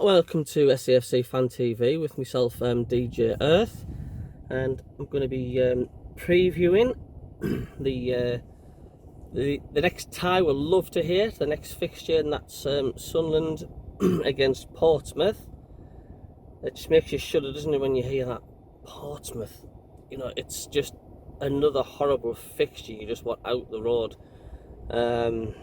Welcome to SAFC Fan TV with myself, DJ Earth, and I'm going to be previewing the next tie we'll love to hear, the next fixture, and that's Sunderland against Portsmouth. It just makes you shudder, doesn't it, when you hear that? Portsmouth. You know, it's just another horrible fixture. You just want out the road. And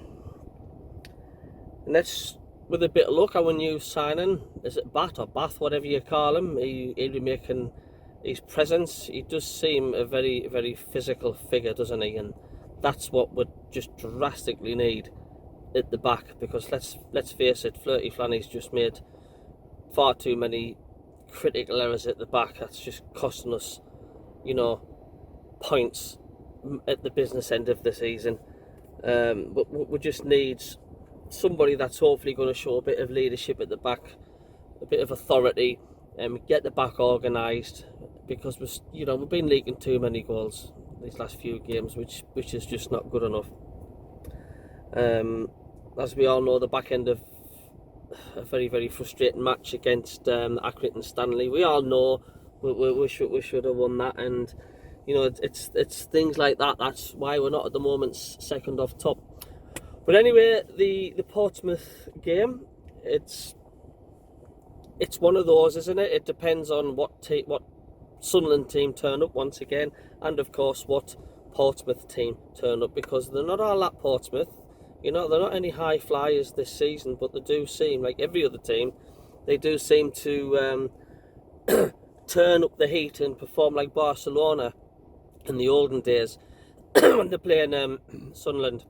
that's with a bit of luck, our new signing, is it Bath, whatever you call him, he'll be making his presence. He does seem a very, very physical figure, doesn't he? And that's what we just drastically need at the back, because let's face it, Flirty Flanny's just made far too many critical errors at the back. That's just costing us, you know, points at the business end of the season. But we just need somebody that's hopefully going to show a bit of leadership at the back, a bit of authority, and get the back organised, because we've been leaking too many goals these last few games, which is just not good enough. As we all know, the back end of a very, very frustrating match against Accrington Stanley. We all know we should have won that, and you know it's things like that. That's why we're not at the moment second off top. But anyway, the Portsmouth game, it's one of those, isn't it? It depends on what Sunderland team turn up once again, and of course what Portsmouth team turn up, because they're not all at Portsmouth. You know, they're not any high flyers this season, but they do seem, like every other team, they do seem to turn up the heat and perform like Barcelona in the olden days when they're playing Sunderland.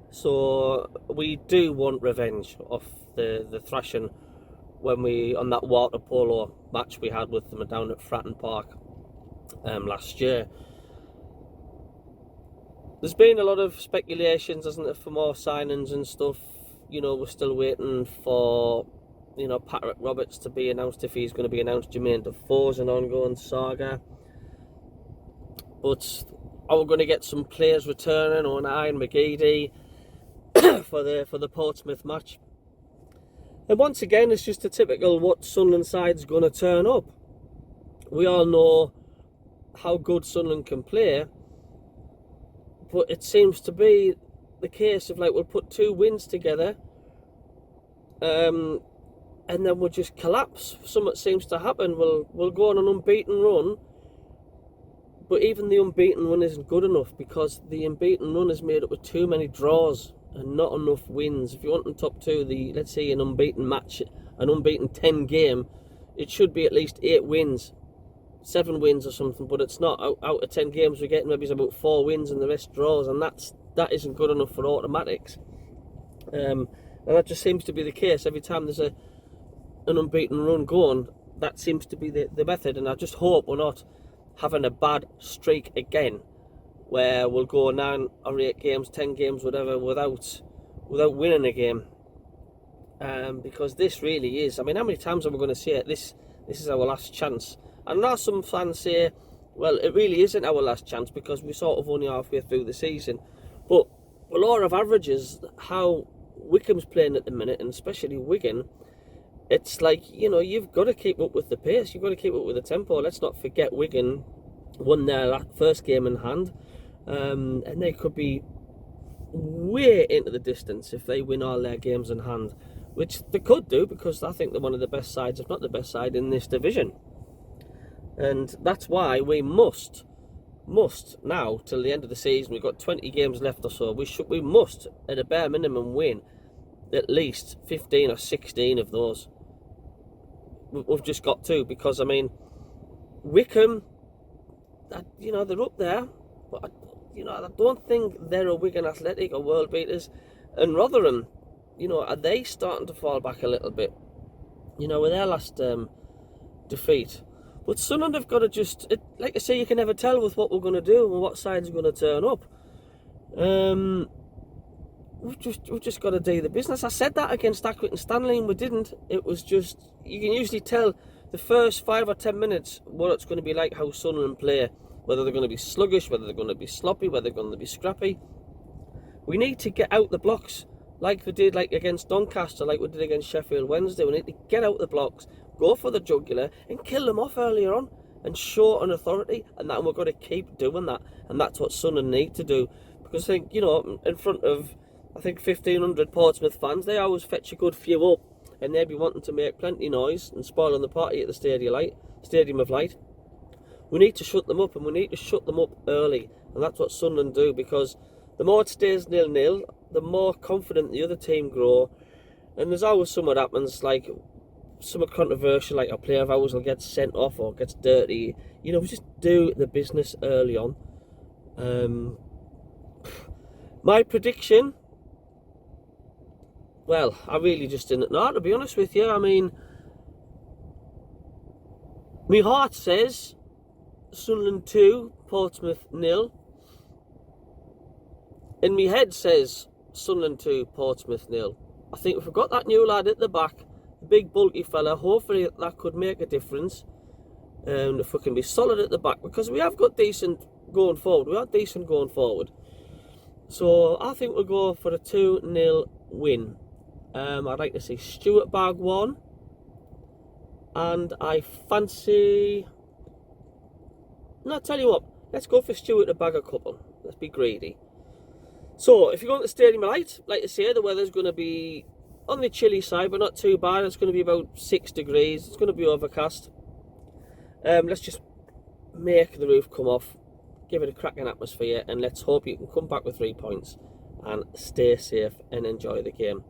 So we do want revenge of the thrashing on that water polo match we had with them down at Fratton Park last year. There's been a lot of speculations, hasn't there, for more signings and stuff. You know, we're still waiting for, you know, Patrick Roberts to be announced, if he's going to be announced. Jermaine Defoe's an ongoing saga. But are we going to get some players returning on Ian McGeady for the Portsmouth match? And once again, it's just a typical what Sunderland side's going to turn up. We all know how good Sunderland can play, but it seems to be the case of, like, we'll put two wins together, and then we'll just collapse. Something seems to happen. We'll go on an unbeaten run, but even the unbeaten run isn't good enough, because the unbeaten run is made up of too many draws and not enough wins. If you want in top two, let's say an unbeaten match, an unbeaten 10 game, it should be at least 8 wins, 7 wins or something, but it's not. Out of 10 games we're getting maybe about 4 wins and the rest draws, and that isn't good enough for automatics. And that just seems to be the case every time there's an unbeaten run going. That seems to be the method, and I just hope we're not having a bad streak again, where we'll go 9 or 8 games, 10 games, whatever, without winning a game. Because this really is, I mean, how many times are we going to say it? This is our last chance. And now some fans say, well, it really isn't our last chance, because we're sort of only halfway through the season. But the law of averages, how Wycombe's playing at the minute, and especially Wigan, it's like, you know, you've got to keep up with the pace. You've got to keep up with the tempo. Let's not forget Wigan won their first game in hand. And they could be way into the distance if they win all their games in hand, which they could do, because I think they're one of the best sides, if not the best side, in this division. And that's why we must now, till the end of the season, we've got 20 games left or so, we must, at a bare minimum, win at least 15 or 16 of those. We've just got to, because, I mean, Wycombe, you know, they're up there, but I don't think they're a Wigan Athletic or world beaters. And Rotherham, you know, are they starting to fall back a little bit, you know, with their last defeat? But Sunderland have got to like I say, you can never tell with what we're going to do and what side's going to turn up. We've just got to do the business. I said that against Accrington Stanley, and we didn't. It was just, you can usually tell the first 5 or 10 minutes what it's going to be like, how Sunderland play. Whether they're going to be sluggish, whether they're going to be sloppy, whether they're going to be scrappy. We need to get out the blocks like we did like against Doncaster, like we did against Sheffield Wednesday. We need to get out the blocks, go for the jugular, and kill them off earlier on, and show an authority, and that we're going to keep doing that, and that's what Sunderland need to do. Because I think, you know, in front of, I think 1,500 Portsmouth fans, they always fetch a good few up, and they'd be wanting to make plenty noise and spoiling the party at the Stadium of Light. We need to shut them up, and we need to shut them up early, and that's what Sunderland do, because the more it stays 0-0, the more confident the other team grow. And there's always something that happens, like something controversial, like a player of ours will get sent off or gets dirty. You know, we just do the business early on. My prediction, well, I really just didn't know, to be honest with you. I mean, my heart says Sunderland 2, Portsmouth 0. And my head says Sunderland 2, Portsmouth 0. I think if we've got that new lad at the back, the big bulky fella, hopefully that could make a difference. If we can be solid at the back, because we have got decent going forward. We are decent going forward. So I think we'll go for a 2-0 win. I'd like to see Stuart bag 1. And I fancy... No, I'll tell you what. Let's go for Stuart to bag a couple. Let's be greedy. So, if you're going to the Stadium of Light, like I say, the weather's going to be on the chilly side, but not too bad. It's going to be about 6 degrees. It's going to be overcast. Let's just make the roof come off, give it a cracking atmosphere, and let's hope you can come back with 3 points and stay safe and enjoy the game.